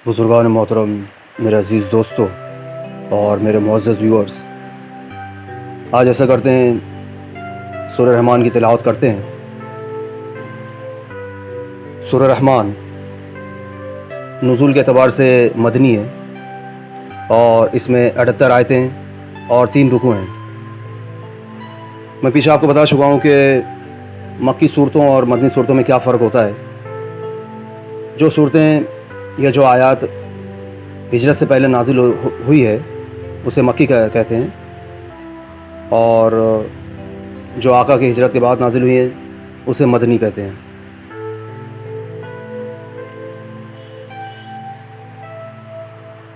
بزرگان محترم، میرے عزیز دوستوں اور میرے معزز ویورز، آج ایسا کرتے ہیں سورہ رحمان کی تلاوت کرتے ہیں۔ سورہ رحمان نزول کے اعتبار سے مدنی ہے اور اس میں 78 آیتیں ہیں اور 3 رکوع ہیں۔ میں پیچھے آپ کو بتا چکا ہوں کہ مکی صورتوں اور مدنی صورتوں میں کیا فرق ہوتا ہے۔ جو صورتیں یا جو آیات ہجرت سے پہلے نازل ہوئی ہے اسے مکی کہتے ہیں، اور جو آقا کی ہجرت کے بعد نازل ہوئی ہیں اسے مدنی کہتے ہیں۔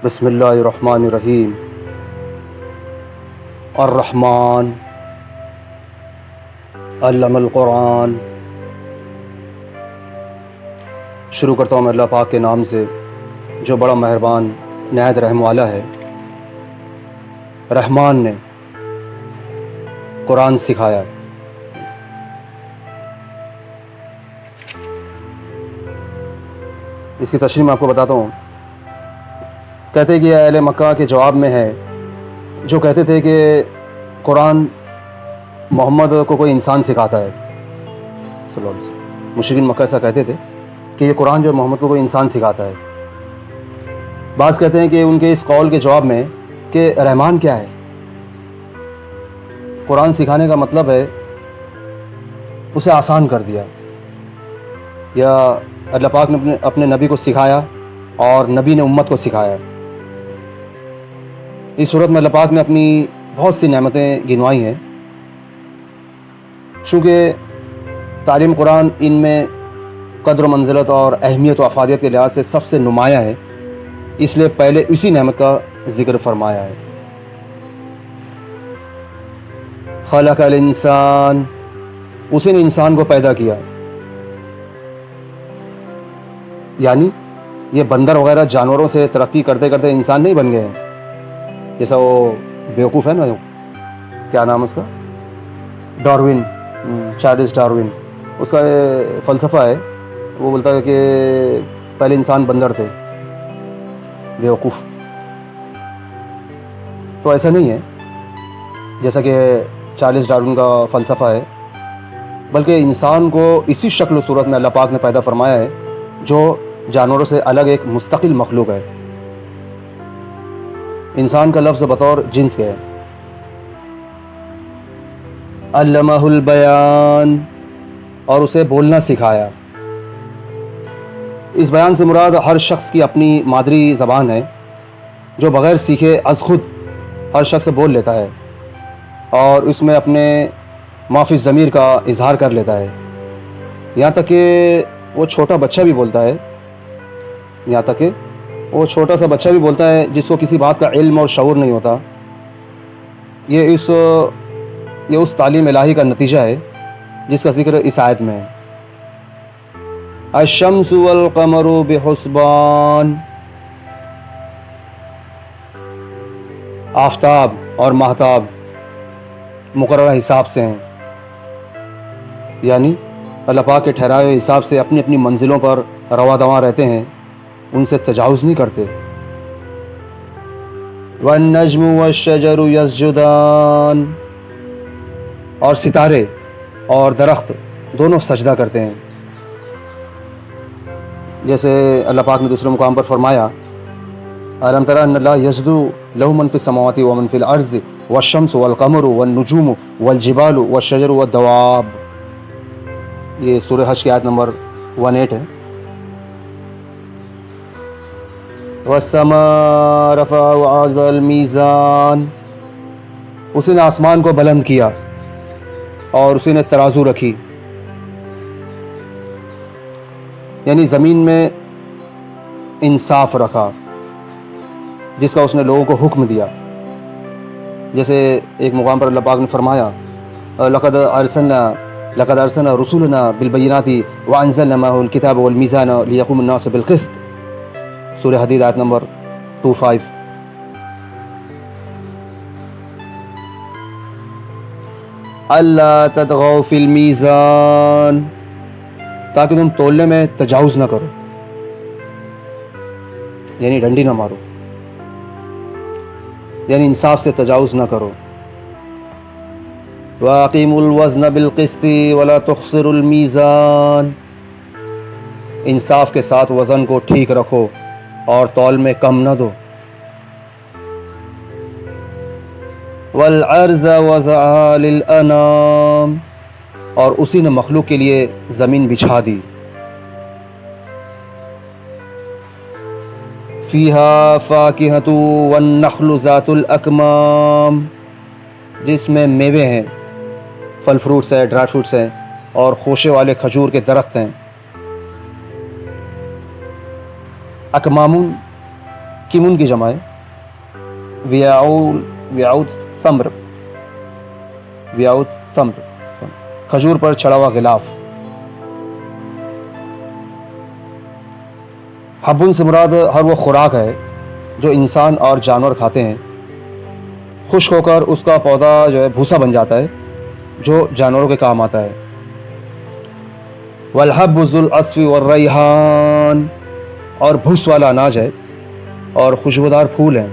بسم اللہ الرحمن الرحیم۔ الرحمن علم القرآن۔ شروع کرتا ہوں میں اللہ پاک کے نام سے جو بڑا مہربان نہایت رحم والا ہے۔ رحمان نے قرآن سکھایا۔ اس کی تشریح میں آپ کو بتاتا ہوں۔ کہتے کہ اہل مکہ کے جواب میں ہے جو کہتے تھے کہ قرآن محمد کو کوئی انسان سکھاتا ہے صلی اللہ علیہ وسلم۔ مشرکین مکہ ایسا کہتے تھے کہ یہ قرآن جو محمد کو کوئی انسان سکھاتا ہے۔ بعض کہتے ہیں کہ ان کے اس قول کے جواب میں کہ رحمان کیا ہے؟ قرآن سکھانے کا مطلب ہے اسے آسان کر دیا، یا اللہ پاک نے اپنے نبی کو سکھایا اور نبی نے امت کو سکھایا۔ اس صورت میں اللہ پاک نے اپنی بہت سی نعمتیں گنوائی ہیں۔ چونکہ تعلیم قرآن ان میں قدر و منزلت اور اہمیت و افادیت کے لحاظ سے سب سے نمایاں ہے، اس لیے پہلے اسی نعمت کا ذکر فرمایا ہے۔ خلق الانسان، اسی نے انسان کو پیدا کیا۔ یعنی یہ بندر وغیرہ جانوروں سے ترقی کرتے کرتے انسان نہیں بن گئے ہیں، جیسا وہ بیوقوف ہے نا، کیا نام اس کا، ڈاروین، چارلس ڈاروین، اس کا فلسفہ ہے، وہ بولتا ہے کہ پہلے انسان بندر تھے، بیوقوف۔ تو ایسا نہیں ہے جیسا کہ چارلس ڈاروین کا فلسفہ ہے، بلکہ انسان کو اسی شکل و صورت میں اللہ پاک نے پیدا فرمایا ہے جو جانوروں سے الگ ایک مستقل مخلوق ہے۔ انسان کا لفظ بطور جنس کے ہے۔ علمہ البیان، اور اسے بولنا سکھایا۔ اس بیان سے مراد ہر شخص کی اپنی مادری زبان ہے جو بغیر سیکھے از خود ہر شخص بول لیتا ہے اور اس میں اپنے ما فی الضمیر کا اظہار کر لیتا ہے۔ یہاں تک کہ وہ چھوٹا بچہ بھی بولتا ہے، یہاں تک کہ وہ چھوٹا سا بچہ بھی بولتا ہے جس کو کسی بات کا علم اور شعور نہیں ہوتا۔ یہ اس تعلیم الہی کا نتیجہ ہے جس کا ذکر اس آیت میں ہے۔ الشمس والقمر بحسبان، آفتاب اور ماہتاب مقررہ حساب سے ہیں، یعنی اللہ پاک کے ٹھہرائے ہوئے حساب سے اپنی اپنی منزلوں پر رواں دواں رہتے ہیں، ان سے تجاوز نہیں کرتے۔ والنجم والشجر یسجدان، اور ستارے اور درخت دونوں سجدہ کرتے ہیں، جیسے اللہ پاک نے دوسرے مقام پر فرمایا أَلَمْ تَرَ أَنَّ اللَّهَ يَسْجُدُ لَهُ مَن فِي السَّمَاوَاتِ وَمَن فِي الْأَرْضِ وَالشَّمْسُ وَالْقَمَرُ وَالنُّجُومُ وَالْجِبَالُ وَالشَّجَرُ وَالدَّوَابُ۔ یہ سورہ حج کی آیت نمبر 18 ہے۔ وَالسَّمَاءَ رَفَعَهَا وَوَضَعَ الْمِيزَانَ، اسی نے آسمان کو بلند کیا اور اسی نے ترازو رکھی، یعنی زمین میں انصاف رکھا جس کا اس نے لوگوں کو حکم دیا۔ جیسے ایک مقام پر اللہ پاک نے فرمایا لقد ارسلنا رسولنا بالبینات وانزلنا معه الكتاب والمیزان لیقوم الناس بالقسط، سورہ حدید آیت نمبر 25۔ اللہ تطغوا فی المیزان، تاکہ تم تولنے میں تجاوز نہ کرو۔ یعنی ڈنڈی نہ مارو، یعنی انصاف سے تجاوز نہ کرو. وَأَقِيمُوا الْوَزْنَ بِالْقِسْطِ وَلَا تُخْسِرُوا الْمِيزَانَ، انصاف کے ساتھ وزن کو ٹھیک رکھو اور تول میں کم نہ دو. وَالْأَرْضَ وَضَعَهَا لِلْأَنَامِ، اور اسی نے مخلوق کے لیے زمین بچھا دی. فِيهَا فَاكِهَةٌ وَالنَّخْلُ ذَاتُ الْأَكْمَامِ، جس میں میوے ہیں، پھل فروٹس ہیں، ڈرائی فروٹس ہیں، اور خوشے والے کھجور کے درخت ہیں. اکمامون کیمون کی جمع ہے. ویاؤت ثمر، کھجور پر چڑھا ہوا غلاف. حبن سے مراد ہر وہ خوراک ہے جو انسان اور جانور کھاتے ہیں. خشک ہو کر اس کا پودا جو ہے بھوسا بن جاتا ہے جو جانوروں کے کام آتا ہے. والحب ذو العصف والریحان، اور بھوس والا اناج ہے اور خوشبودار پھول ہیں.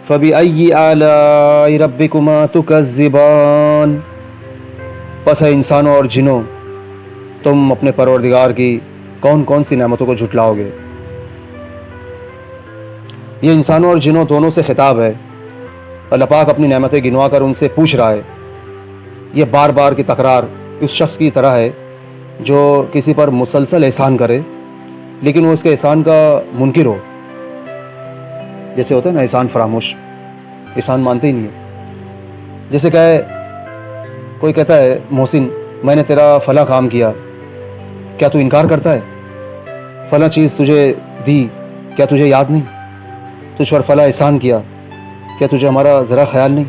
فَبِأَيِّ آلَاءِ رَبِّكُمَا تُكَذِّبَانِ، پس ہے انسانوں اور جنوں تم اپنے پروردگار کی کون کون سی نعمتوں کو جھٹلاؤ گے. یہ انسانوں اور جنوں دونوں سے خطاب ہے. اللہ پاک اپنی نعمتیں گنوا کر ان سے پوچھ رہا ہے. یہ بار بار کی تکرار اس شخص کی طرح ہے جو کسی پر مسلسل احسان کرے لیکن وہ اس کے احسان کا منکر ہو. جیسے ہوتا ہے نا احسان فراموش، احسان مانتے ہی نہیں ہے. جیسے کہے کوئی کہتا ہے محسن میں نے تیرا فلاں کام کیا، کیا تو انکار کرتا ہے؟ فلاں چیز تجھے دی، کیا تجھے یاد نہیں؟ تجھ پر فلاں احسان کیا، کیا تجھے ہمارا ذرا خیال نہیں؟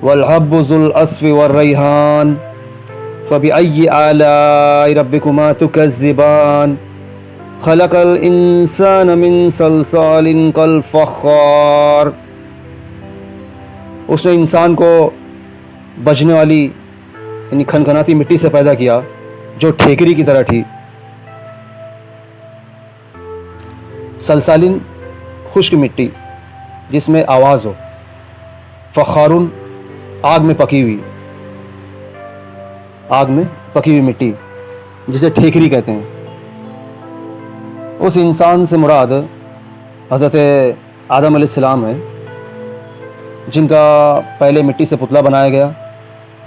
والحب ذو العصف والریحان فبأي آلاء ربكما تكذبان خلق الإنسان من صلصال كالفخار، اس نے انسان کو بجنے والی یعنی کھنکھناتی مٹی سے پیدا کیا جو ٹھیکری کی طرح تھی. سلسالین خشک مٹی جس میں آواز ہو. فخارن آگ میں پکی ہوئی مٹی جسے ٹھیکری کہتے ہیں. اس انسان سے مراد حضرت آدم علیہ السلام ہے جن کا پہلے مٹی سے پتلا بنایا گیا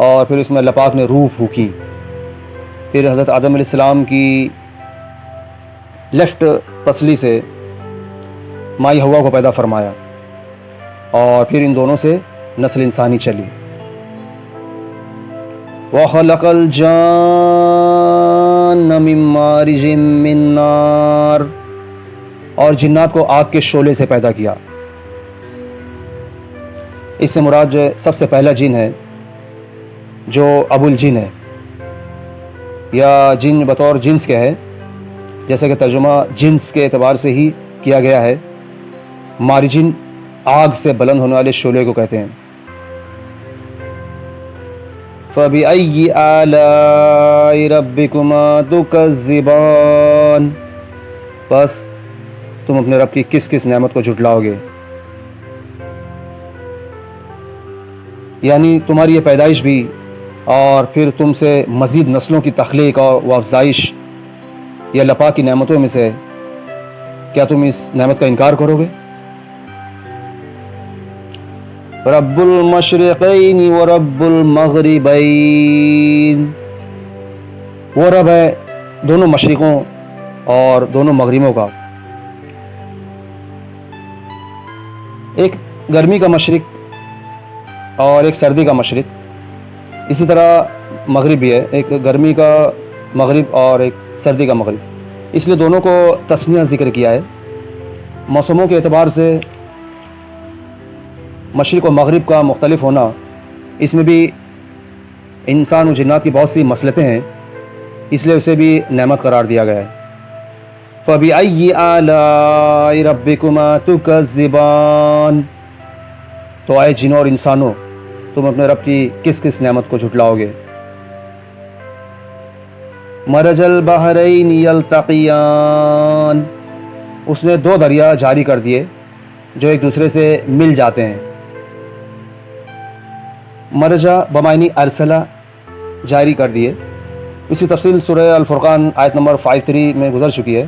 اور پھر اس میں اللہ پاک نے روح پھونکی. پھر حضرت آدم علیہ السلام کی لیفٹ پسلی سے مائی ہوا کو پیدا فرمایا اور پھر ان دونوں سے نسل انسانی چلی. وَخَلَقَ الْجَانَّ مِن مَّارِجٍ مِّن نَّارٍ، اور جنات کو آگ کے شعلے سے پیدا کیا. اس سے مراد جو سب سے پہلا جن ہے جو ابو الجن ہے یا جن بطور جنس کے ہے، جیسا کہ ترجمہ جنس کے اعتبار سے ہی کیا گیا ہے. مارجن آگ سے بلند ہونے والے شعلے کو کہتے ہیں. فَبِأَيِّ آلَاءِ رَبِّكُمَا تُكَذِّبَانِ، بس تم اپنے رب کی کس کس نعمت کو جھٹلاؤ گے. یعنی تمہاری یہ پیدائش بھی اور پھر تم سے مزید نسلوں کی تخلیق اور افزائش یہ اللہ پاک کی نعمتوں میں سے ہے. کیا تم اس نعمت کا انکار کرو گے؟ رب المشرقین ورب المغربین، وہ رب ہے دونوں مشرقوں اور دونوں مغربوں کا. ایک گرمی کا مشرق اور ایک سردی کا مشرق، اسی طرح مغرب بھی ہے، ایک گرمی کا مغرب اور ایک سردی کا مغرب. اس لیے دونوں کو تسنیہ ذکر کیا ہے. موسموں کے اعتبار سے مشرق و مغرب کا مختلف ہونا، اس میں بھی انسان و جنات کی بہت سی مصلحتیں ہیں، اس لیے اسے بھی نعمت قرار دیا گیا ہے. فَبِأَيِّ آلَاءِ رَبِّكُمَا تُكَذِّبَانِ، تو آئے جنوں اور انسانوں تم اپنے رب کی کس کس نعمت کو جھٹلاؤ گے. مرج البحرین یلتقیان، اس نے دو دریا جاری کر دیے جو ایک دوسرے سے مل جاتے ہیں. مرجا بمعنی ارسلہ، جاری کر دیے. اس کی تفصیل سورہ الفرقان آیت نمبر 53 میں گزر چکی ہے،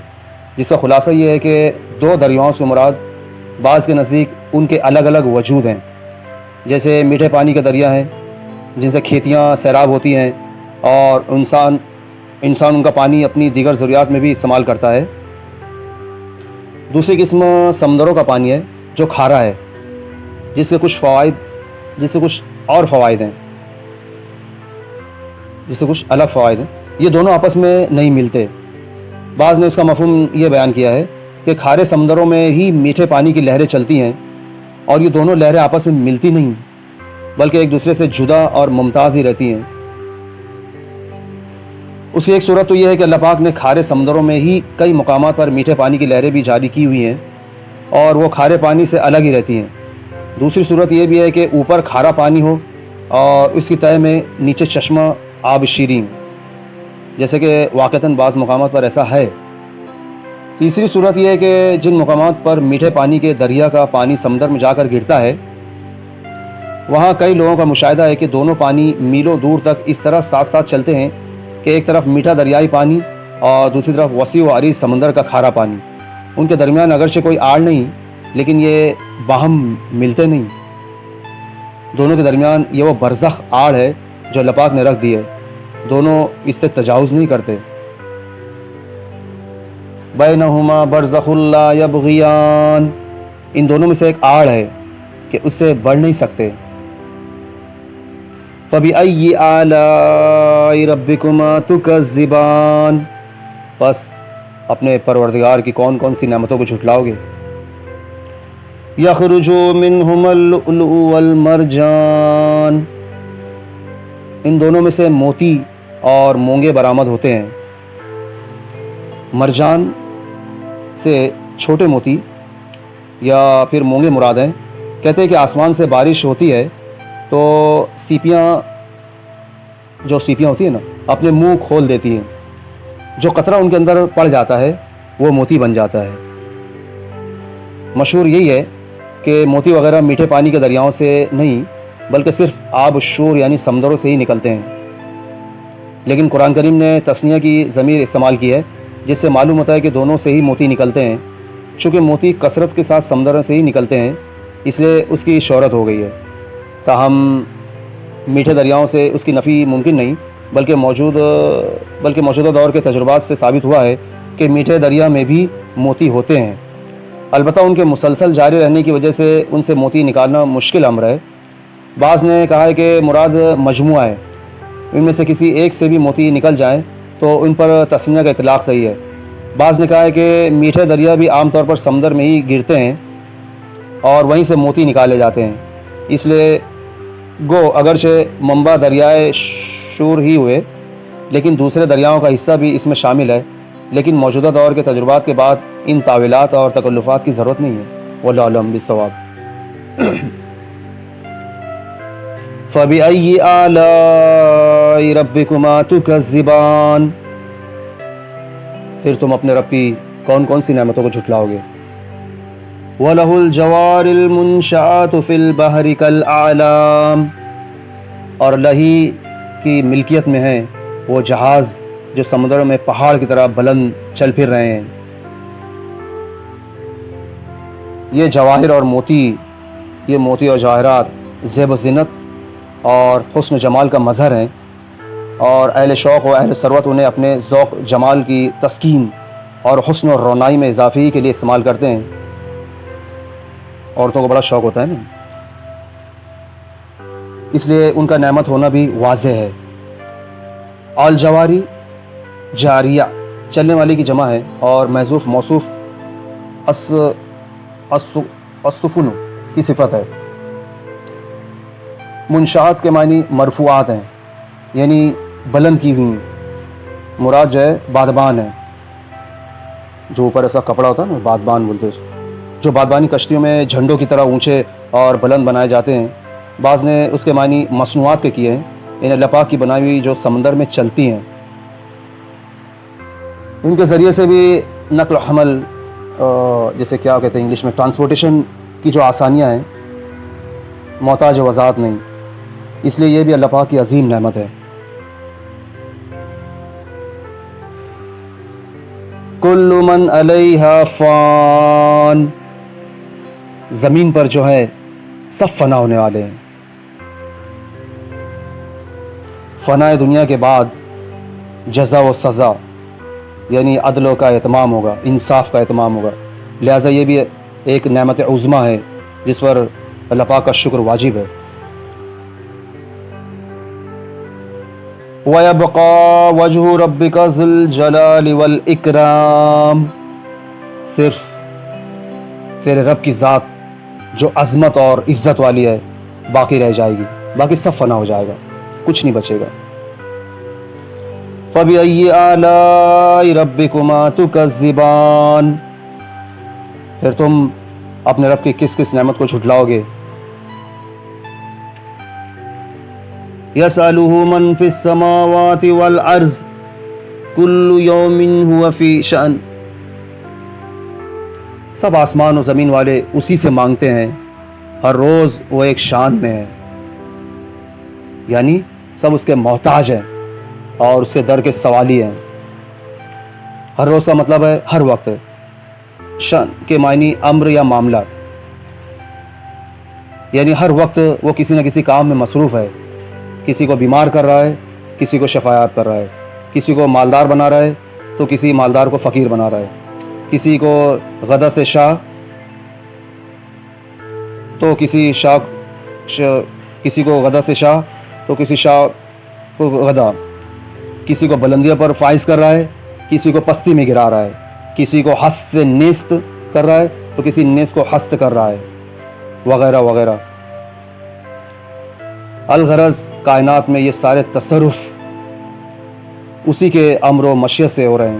جس کا خلاصہ یہ ہے کہ دو دریاؤں سے مراد بعض کے نزدیک ان کے الگ الگ وجود ہیں. جیسے میٹھے پانی کے دریا ہیں جن سے کھیتیاں سیراب ہوتی ہیں اور انسان ان کا پانی اپنی دیگر ضروریات میں بھی استعمال کرتا ہے. دوسری قسم سمندروں کا پانی ہے جو کھارا ہے، جس سے کچھ اور فوائد ہیں، جس سے کچھ الگ فوائد ہیں. یہ دونوں آپس میں نہیں ملتے. بعض نے اس کا مفہوم یہ بیان کیا ہے کہ کھارے سمندروں میں ہی میٹھے پانی کی لہریں چلتی ہیں اور یہ دونوں لہریں آپس میں ملتی نہیں بلکہ ایک دوسرے سے جدا اور ممتاز ہی رہتی ہیں. اس کی ایک صورت تو یہ ہے کہ اللہ پاک نے کھارے سمندروں میں ہی کئی مقامات پر میٹھے پانی کی لہریں بھی جاری کی ہوئی ہیں اور وہ کھارے پانی سے الگ ہی رہتی ہیں. دوسری صورت یہ بھی ہے کہ اوپر کھارا پانی ہو اور اس کی تہہ میں نیچے چشمہ آب شیرین، جیسے کہ واقعتاً بعض مقامات پر ایسا ہے. تیسری صورت یہ ہے کہ جن مقامات پر میٹھے پانی کے دریا کا پانی سمندر میں جا کر گرتا ہے وہاں کئی لوگوں کا مشاہدہ ہے کہ دونوں پانی میلوں دور تک اس طرح ساتھ ساتھ چلتے ہیں کہ ایک طرف میٹھا دریائی پانی اور دوسری طرف وسیع و عریض سمندر کا کھارا پانی. ان کے درمیان اگرچہ کوئی آڑ نہیں لیکن یہ باہم ملتے نہیں. دونوں کے درمیان یہ وہ برزخ آڑ ہے جو اللہ پاک نے رکھ دی ہے. دونوں اس سے تجاوز نہیں کرتے. بینہما برزخ لا یبغیان، ان دونوں میں سے ایک آڑ ہے کہ اس سے بڑھ نہیں سکتے. فَبِأَيِّ آلَاءِ رَبِّكُمَا تُكَذِّبَانِ، بس اپنے پروردگار کی کون کون سی نعمتوں کو جھٹلاؤ گے. یخرج منہما اللؤلؤ والمرجان، ان دونوں میں سے موتی اور مونگے برآمد ہوتے ہیں. مرجان سے چھوٹے موتی یا پھر مونگے مراد ہیں. کہتے ہیں کہ آسمان سے بارش ہوتی ہے تو سیپیاں ہوتی ہیں نا اپنے منہ کھول دیتی ہیں، جو قطرہ ان کے اندر پڑ جاتا ہے وہ موتی بن جاتا ہے. مشہور یہی ہے کہ موتی وغیرہ میٹھے پانی کے دریاؤں سے نہیں بلکہ صرف آب شور یعنی سمندروں سے ہی نکلتے ہیں. لیکن قرآن کریم نے تثنیہ کی ضمیر استعمال کی ہے جس سے معلوم ہوتا ہے کہ دونوں سے ہی موتی نکلتے ہیں. چونکہ موتی کثرت کے ساتھ سمندر سے ہی نکلتے ہیں اس لیے اس کی شہرت ہو گئی ہے. تاہم میٹھے دریاؤں سے اس کی نفی ممکن نہیں بلکہ موجودہ دور کے تجربات سے ثابت ہوا ہے کہ میٹھے دریا میں بھی موتی ہوتے ہیں. البتہ ان کے مسلسل جاری رہنے کی وجہ سے ان سے موتی نکالنا مشکل امر ہے. بعض نے کہا ہے کہ مراد مجموعہ ہے، ان میں سے کسی ایک سے بھی موتی نکل جائیں تو ان پر تسنیہ کا اطلاق صحیح ہے. بعض نے کہا ہے کہ میٹھے دریا بھی عام طور پر سمندر میں ہی گرتے ہیں اور وہیں سے موتی نکالے جاتے ہیں. اس لیے گو اگرچہ منبع دریائے شور ہی ہوئے لیکن دوسرے دریاؤں کا حصہ بھی اس میں شامل ہے. لیکن موجودہ دور کے تجربات کے بعد ان تعویلات اور تکلفات کی ضرورت نہیں ہے. واللہ اعلم بالصواب. فَبِأَيِّ آلَاءِ رَبِّكُمَا تُكَذِّبَانِ، پھر تم اپنے رب کی کون کون سی نعمتوں کو جھٹلاؤ گے. وَلَهُ الْجَوَارِ الْمُنشَآتُ فِي الْبَحْرِ كَالْأَعْلَامِ، اور اللہ ہی کی ملکیت میں ہیں وہ جہاز جو سمندر میں پہاڑ کی طرح بلند چل پھر رہے ہیں. یہ جواہر اور موتی اور جواہرات زیب و زینت اور حسن و جمال کا مظہر ہیں اور اہل شوق و اہل ثروت انہیں اپنے ذوق جمال کی تسکین اور حسن و رونائی میں اضافی کے لیے استعمال کرتے ہیں. عورتوں کو بڑا شوق ہوتا ہے نا، اس لیے ان کا نعمت ہونا بھی واضح ہے. الجواری جاریہ چلنے والی کی جمع ہے اور محذوف موصوف السفن کی صفت ہے. منشآت کے معنی مرفوعات ہیں یعنی بلند کی ہوئی. مراد جو ہے بادبان ہے، جو اوپر ایسا کپڑا ہوتا ہے نا بادبان بولتے ہیں، جو بادبانی کشتیوں میں جھنڈوں کی طرح اونچے اور بلند بنائے جاتے ہیں. بعض نے اس کے معنی مصنوعات کے کیے ہیں، یعنی اللہ پاک کی بنائی ہوئی جو سمندر میں چلتی ہیں. ان کے ذریعے سے بھی نقل و حمل، جیسے کیا کہتے ہیں انگلش میں، ٹرانسپورٹیشن کی جو آسانیاں ہیں، محتاج وضاحت نہیں، اس لیے یہ بھی اللہ پاک کی عظیم نعمت ہے۔ کل من علیہا فان، زمین پر جو ہے سب فنا ہونے والے ہیں۔ فنا دنیا کے بعد جزا و سزا، یعنی عدل کا اہتمام ہوگا، انصاف کا اہتمام ہوگا، لہٰذا یہ بھی ایک نعمت عظمیٰ ہے جس پر اللہ پاک کا شکر واجب ہے۔ وَيَبْقَى وَجْهُ رَبِّكَ ذُو الْجَلَالِ وَالْإِكْرَامِ، صرف تیرے رب کی ذات جو عظمت اور عزت والی ہے باقی رہ جائے گی، باقی سب فنا ہو جائے گا، کچھ نہیں بچے گا۔ فَبِأَيِّ آلَاءِ رَبِّكُمَا تُكَذِّبَانِ، پھر تم اپنے رب کی کس کس نعمت کو جھٹلاؤ گے؟ يَسْأَلُهُ مَنْ فِي السَّمَاوَاتِ وَالْأَرْضِ كُلُّ يَوْمٍ هُوَ فِي شَأْنٍ، سب آسمان و زمین والے اسی سے مانگتے ہیں، ہر روز وہ ایک شان میں ہے، یعنی سب اس کے محتاج ہیں اور اس کے در کے سوالی ہیں۔ ہر روز کا مطلب ہے ہر وقت، شان کے معنی امر یا معاملہ، یعنی ہر وقت وہ کسی نہ کسی کام میں مصروف ہے، کسی کو بیمار کر رہا ہے، کسی کو شفایاب کر رہا ہے، کسی کو مالدار بنا رہا ہے تو کسی مالدار کو فقیر بنا رہا ہے، کسی کو غدہ سے شاہ تو کسی کو غدہ سے شاہ تو کسی شاہ کو غدہ، کسی کو بلندیوں پر فائز کر رہا ہے، کسی کو پستی میں گرا رہا ہے، کسی کو ہست سے نیست کر رہا ہے تو کسی نیست کو ہست کر رہا ہے، وغیرہ وغیرہ۔ الغرض کائنات میں یہ سارے تصرف اسی کے امر و مشیت سے ہو رہے ہیں،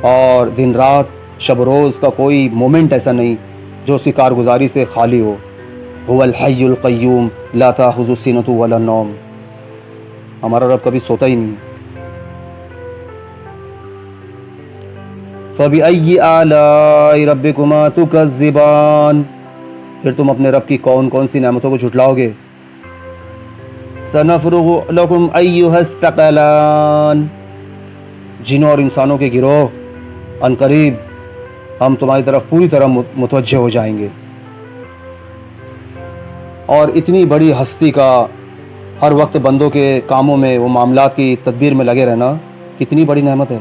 اور دن رات شب و روز کا کوئی مومنٹ ایسا نہیں جو اسی کارگزاری سے خالی ہو۔ هو الحی القیوم لا تأخذہ سنۃ ولا نوم، ہمارا رب کبھی سوتا ہی نہیں۔ فَبِأَيِّ آلَاءِ رَبِّكُمَا تُكَذِّبَانِ، پھر تم اپنے رب کی کون کون سی نعمتوں کو جھٹلاؤ گے؟ سَنَفْرُغُ لَكُمْ أَيُّهَا الثَّقَلَانِ، جنوں اور انسانوں کے گروہ، ان قریب ہم تمہاری طرف پوری طرح متوجہ ہو جائیں گے۔ اور اتنی بڑی ہستی کا ہر وقت بندوں کے کاموں میں، وہ معاملات کی تدبیر میں لگے رہنا کتنی بڑی نعمت ہے۔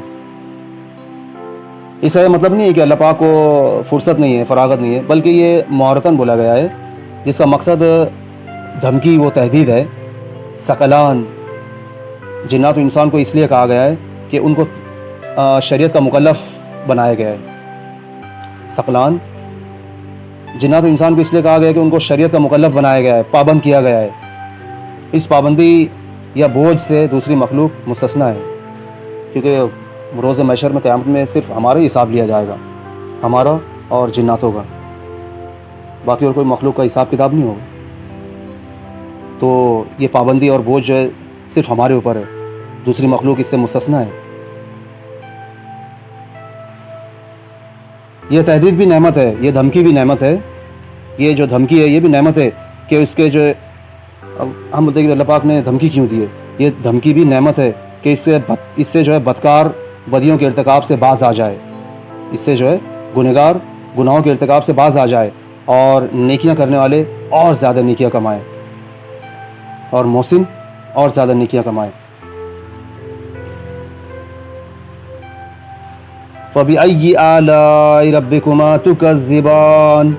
اس کا یہ مطلب نہیں ہے کہ اللہ پاک کو فرصت نہیں ہے، فراغت نہیں ہے، بلکہ یہ مہارتاً بولا گیا ہے، جس کا مقصد دھمکی و تہدید ہے۔ ثقلان، جنات و انسان کو اس لیے کہا گیا ہے کہ ان کو شریعت کا مکلف بنایا گیا ہے۔ ثقلان، جنات و انسان کو اس لیے کہا گیا ہے کہ ان کو شریعت کا مکلف بنایا گیا ہے، پابند کیا گیا ہے۔ اس پابندی یا بوجھ سے دوسری مخلوق مستثنیٰ ہے، کیونکہ روز محشر میں، قیامت میں صرف ہمارا ہی حساب لیا جائے گا، ہمارا اور جناتوں کا، باقی اور کوئی مخلوق کا حساب کتاب نہیں ہوگا۔ تو یہ پابندی اور بوجھ جو ہے صرف ہمارے اوپر ہے، دوسری مخلوق اس سے مستثنیٰ ہے۔ یہ تہدید بھی نعمت ہے، یہ دھمکی بھی نعمت ہے۔ یہ جو دھمکی ہے یہ بھی نعمت ہے کہ اس کے جو ہم بولتے ہیں کہ اللہ پاک نے دھمکی کیوں دی ہے، یہ دھمکی بھی نعمت ہے کہ اس سے جو ہے بدکار بدیوں کے ارتکاب سے باز آ جائے، اس سے جو ہے گنہگار گناہوں کے ارتکاب سے باز آ جائے، اور نیکیاں کرنے والے اور زیادہ نیکیاں کمائیں، اور محسن اور زیادہ نیکیاں کمائیں۔ فَبِأَيِّ آلَاءِ رَبِّكُمَا تُكَذِّبَانِ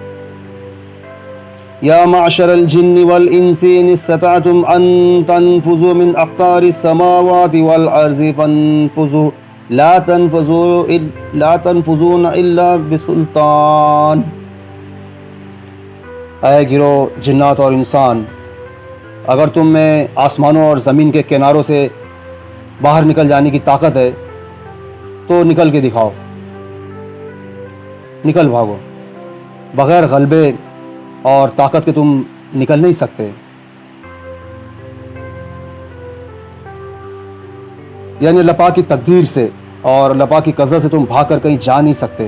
يَا مَعْشَرَ الْجِنِّ وَالْإِنسِ إِنِ اسْتَطَعْتُمْ أَن تَنفُذُوا مِنْ أَقْطَارِ السَّمَاوَاتِ وَالْأَرْضِ فَانفُذُوا لَا تَنفُذُونَ إِلَّا بِسُلْطَانٍ، اے گروہ جنات اور انسان، اگر تم میں آسمانوں اور زمین کے کناروں سے باہر نکل جانے کی طاقت ہے تو نکل کے دکھاؤ، نکل بھاگو، بغیر غلبے اور طاقت کے تم نکل نہیں سکتے۔ یعنی اللہ پاک کی تقدیر سے اور اللہ پاک کی قضا سے تم بھاگ کر کہیں جا نہیں سکتے،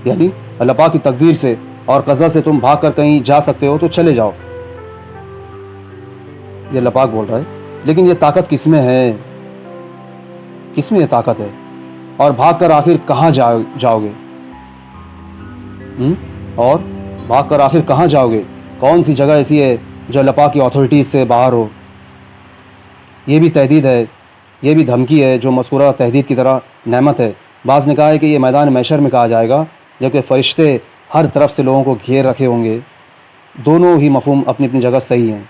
یعنی اللہ پاک کی تقدیر سے اور قضا سے تم بھاگ کر کہیں جا سکتے ہو تو چلے جاؤ، یہ اللہ پاک بول رہا ہے۔ لیکن یہ طاقت کس میں ہے؟ کس میں یہ طاقت ہے؟ اور بھاگ کر آخر کہاں جاؤ گے؟ اور بھاگ کر آخر کہاں جاؤ گے؟ کون سی جگہ ایسی ہے جو اللہ پاک کی اتھارٹیز سے باہر ہو؟ یہ بھی تہدید ہے، یہ بھی دھمکی ہے جو مذکورہ تہدید کی طرح نعمت ہے۔ بعض نے کہا ہے کہ یہ میدان محشر میں کہا جائے گا جبکہ فرشتے ہر طرف سے لوگوں کو گھیر رکھے ہوں گے۔ دونوں ہی مفہوم اپنی اپنی جگہ صحیح ہیں۔